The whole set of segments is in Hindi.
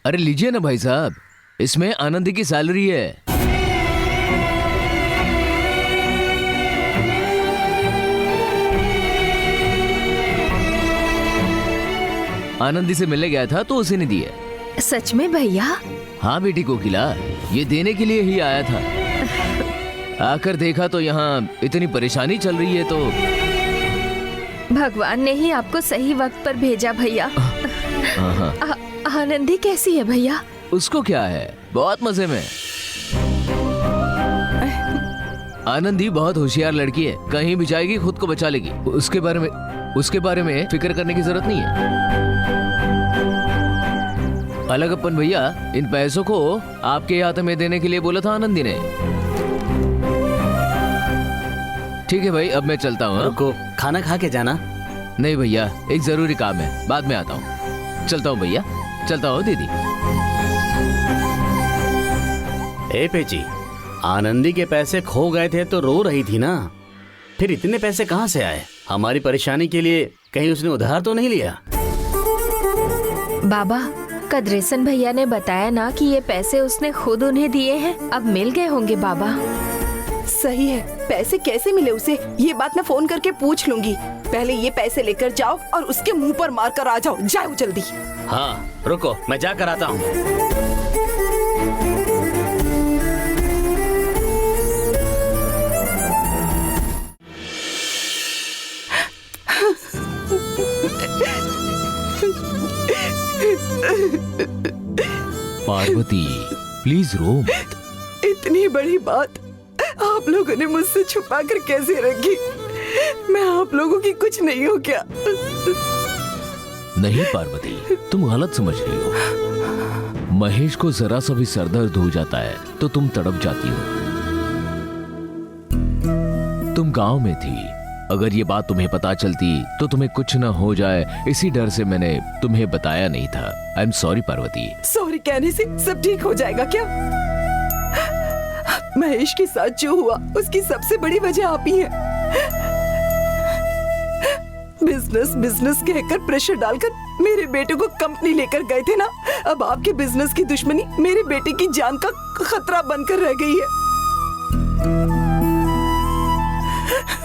अरे लीजिए ना भाई साहब, इसमें आनंदी की सैलरी है। आनंदी से मिलने गया था तो उसी ने दिए। सच में भैया? हाँ बेटी कोकिला, ये देने के लिए ही आया था। आकर देखा तो यहाँ इतनी परेशानी चल रही है तो भगवान ने ही आपको सही वक्त पर भेजा भैया। आनंदी कैसी है भैया? उसको क्या है, बहुत मजे में। आनंदी बहुत होशियार लड़की है, कहीं भी जाएगी खुद को बचा लेगी। उसके बारे में फिक्र करने की जरूरत नहीं है। अलग अपन भैया, इन पैसों को आपके हाथ में देने के लिए बोला था आनंदी ने। ठीक है भाई, अब मैं चलता हूँ। रुको, खाना खा के जाना। नहीं भैया, एक जरूरी काम है, बाद में आता हूँ। चलता हूँ भैया, चलता हूँ दीदी। ए पेची, आनंदी के पैसे खो गए थे तो रो रही थी ना, फिर इतने पैसे कहाँ से आए? हमारी परेशानी के लिए कहीं उसने उधार तो नहीं लिया? बाबा, कदरेसन भैया ने बताया ना कि ये पैसे उसने खुद उन्हें दिए हैं। अब मिल गए होंगे बाबा। सही है, पैसे कैसे मिले उसे, ये बात मैं फोन करके पूछ लूंगी। पहले ये पैसे लेकर जाओ और उसके मुंह पर मार कर आ जाओ। जाओ जल्दी। हाँ रुको, मैं जा कर आता हूँ। पार्वती प्लीज रो मत। इतनी बड़ी बात आप लोगों ने मुझसे छुपा कर कैसे रखी? मैं आप लोगों की कुछ नहीं हूँ क्या? नहीं पार्वती, तुम गलत समझ रही हो। महेश को जरा सा भी सरदर्द हो जाता है तो तुम तड़प जाती हो। तुम गांव में थी, अगर ये बात तुम्हें पता चलती तो तुम्हें कुछ ना हो जाए, इसी डर से मैंने तुम्हें बताया नहीं था। I am sorry Parvati. Sorry कहने से सब ठीक हो जाएगा क्या? महेश के साथ जो हुआ उसकी सबसे बड़ी वजह आप ही है। बिजनेस कहकर प्रेशर डालकर मेरे बेटे को कंपनी लेकर गए थे ना, अब आपके बिजनेस की दुश्मनी मेरे बेटे की जान का खतरा बनकर रह गई है।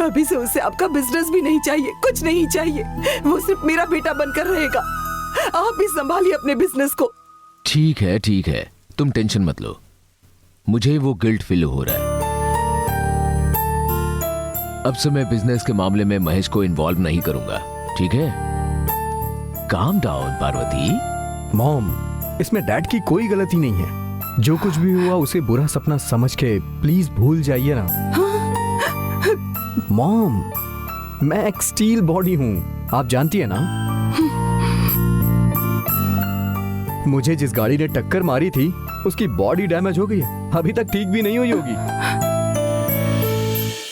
अभी से उसे आपका बिजनेस भी नहीं चाहिए, कुछ नहीं चाहिए। वो सिर्फ मेरा बेटा बनकर रहेगा। आप भी संभालिए अपने बिजनेस को। ठीक है, तुम टेंशन मत लो। मुझे वो गिल्ट फील हो रहा है। अब से मैं बिजनेस के मामले में महेश को इन्वॉल्व नहीं करूंगा, ठीक है? Calm down Parvati. मॉम, इसमें डैड की कोई गलती नहीं है। जो कुछ भी हुआ उसे बुरा सपना समझ के प्लीज भूल जाइए ना। मॉम, मैं एक स्टील बॉडी हूं, आप जानती है ना। मुझे जिस गाड़ी ने टक्कर मारी थी उसकी बॉडी डैमेज हो गई है, अभी तक ठीक भी नहीं हुई होगी,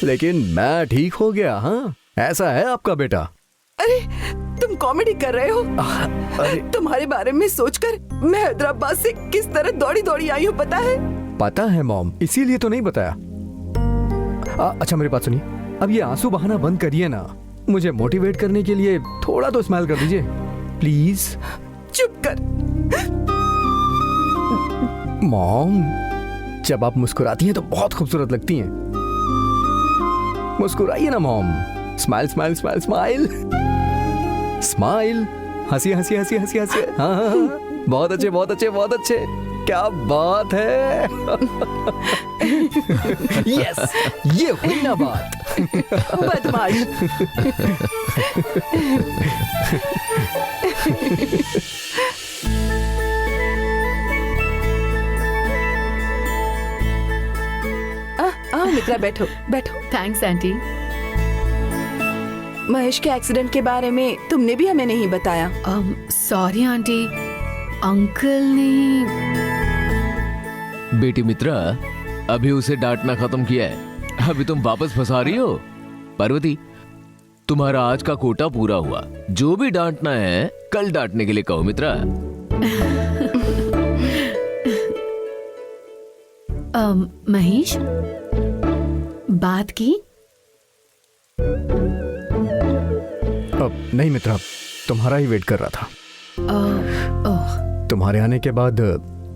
लेकिन मैं ठीक हो गया। हाँ, ऐसा है आपका बेटा। अरे तुम कॉमेडी कर रहे हो? अरे तुम्हारे बारे में सोचकर मैं हैदराबाद से किस तरह दौड़ी दौड़ी आई हूँ पता है? पता है मॉम, इसीलिए तो नहीं बताया। अच्छा मेरी बात सुनिए, अब ये आंसू बहाना बंद करिए ना। मुझे मोटिवेट करने के लिए थोड़ा तो स्माइल कर दीजिए प्लीज। चुप कर। मॉम, जब आप मुस्कुराती हैं तो बहुत खूबसूरत लगती हैं। मुस्कुराइए ना mom. Smile smile smile smile smile. हंसी हंसी हंसी हंसी हंसी। हाँ हाँ हाँ, बहुत अच्छे बहुत अच्छे बहुत अच्छे, क्या बात है। यस, ये हुई ना बात। बदमाश। आओ मित्रा, बैठो बैठो। Thanks aunty. महेश के एक्सीडेंट के बारे में तुमने भी हमें नहीं बताया। सॉरी आंटी, अंकल ने। बेटी मित्रा, अभी उसे डांटना खत्म किया है, अभी तुम वापस फंसा रही हो। पार्वती, तुम्हारा आज का कोटा पूरा हुआ। जो भी डांटना है कल डांटने के लिए कहो मित्रा। महेश, बात की? अब नहीं मित्रा, तुम्हारा ही वेट कर रहा था। तुम्हारे आने के बाद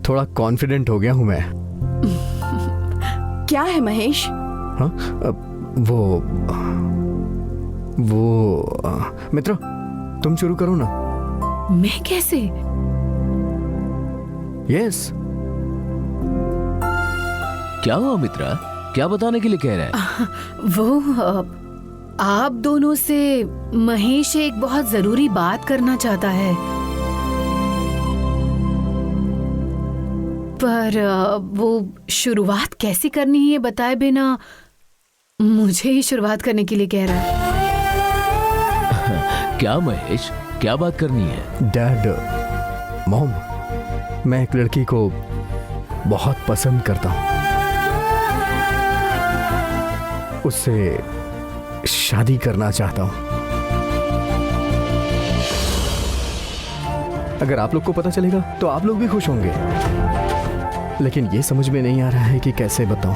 थोड़ा कॉन्फिडेंट हो गया हूं मैं। क्या है महेश? हाँ मित्र, तुम शुरू करो ना। मैं कैसे? यस। क्या हुआ मित्रा, क्या बताने के लिए कह रहा है? वो आप दोनों से महेश एक बहुत जरूरी बात करना चाहता है, पर वो शुरुआत कैसे करनी है बताए बिना मुझे ही शुरुआत करने के लिए कह रहा है। क्या महेश, क्या बात करनी है? डैड, मॉम, मैं एक लड़की को बहुत पसंद करता हूं, उससे शादी करना चाहता हूं। अगर आप लोग को पता चलेगा तो आप लोग भी खुश होंगे, लेकिन ये समझ में नहीं आ रहा है कि कैसे बताऊं।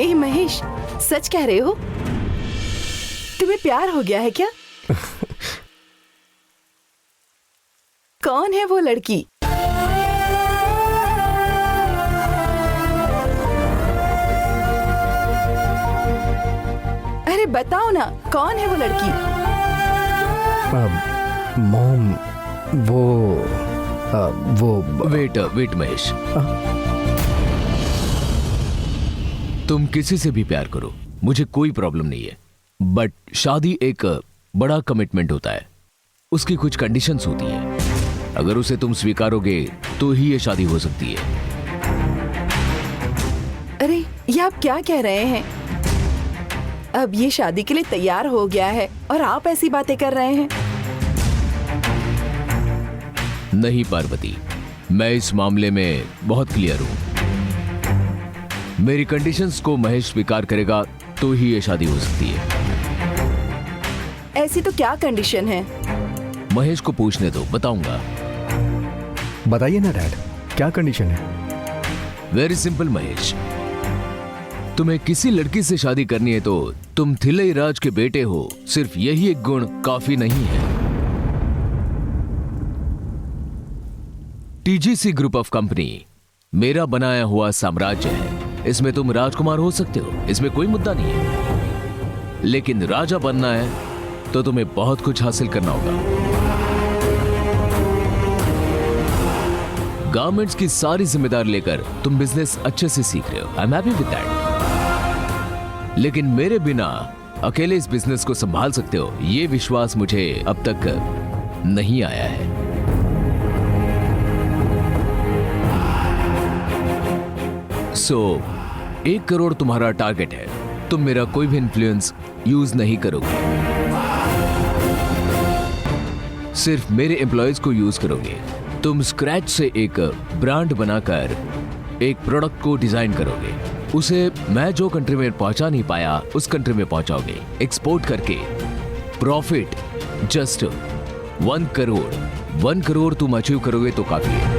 ए महेश, सच कह रहे हो? तुम्हें प्यार हो गया है क्या? कौन है वो लड़की? अरे बताओ ना, कौन है वो लड़की? मॉम, वो वेट महेश, तुम किसी से भी प्यार करो, मुझे कोई प्रॉब्लम नहीं है, बट शादी एक बड़ा कमिटमेंट होता है, उसकी कुछ कंडीशंस होती है। अगर उसे तुम स्वीकारोगे तो ही ये शादी हो सकती है। अरे ये आप क्या कह रहे हैं? अब ये शादी के लिए तैयार हो गया है और आप ऐसी बातें कर रहे हैं? नहीं पार्वती, मैं इस मामले में बहुत क्लियर हूं। मेरी कंडीशंस को महेश स्वीकार करेगा तो ही ये शादी हो सकती है। ऐसी तो क्या कंडीशन है? महेश को पूछने दो, बताऊंगा। बताइए ना डैड, क्या कंडीशन है? वेरी सिंपल महेश, तुम्हें किसी लड़की से शादी करनी है तो तुम थिलई राज के बेटे हो, सिर्फ यही एक गुण काफी नहीं है। टीजीसी ग्रुप ऑफ कंपनी मेरा बनाया हुआ साम्राज्य है, इसमें तुम राजकुमार हो सकते हो, इसमें कोई मुद्दा नहीं है, लेकिन राजा बनना है तो तुम्हें बहुत कुछ हासिल करना होगा। गारमेंट्स की सारी जिम्मेदारी लेकर तुम बिजनेस अच्छे से सीख रहे हो, I am happy with that, लेकिन मेरे बिना अकेले इस बिजनेस को संभाल सकते हो, ये विश्वास मुझे अब तक नहीं आया है। सो 1 करोड़ तुम्हारा टारगेट है, तुम मेरा कोई भी इन्फ्लुएंस यूज नहीं करोगे, सिर्फ मेरे एम्प्लॉयज को यूज करोगे। तुम स्क्रैच से एक ब्रांड बनाकर एक प्रोडक्ट को डिजाइन करोगे, उसे मैं जो कंट्री में पहुंचा नहीं पाया उस कंट्री में पहुंचाओगे, एक्सपोर्ट करके प्रॉफिट जस्ट 1 करोड़ तुम अचीव करोगे तो काफी है।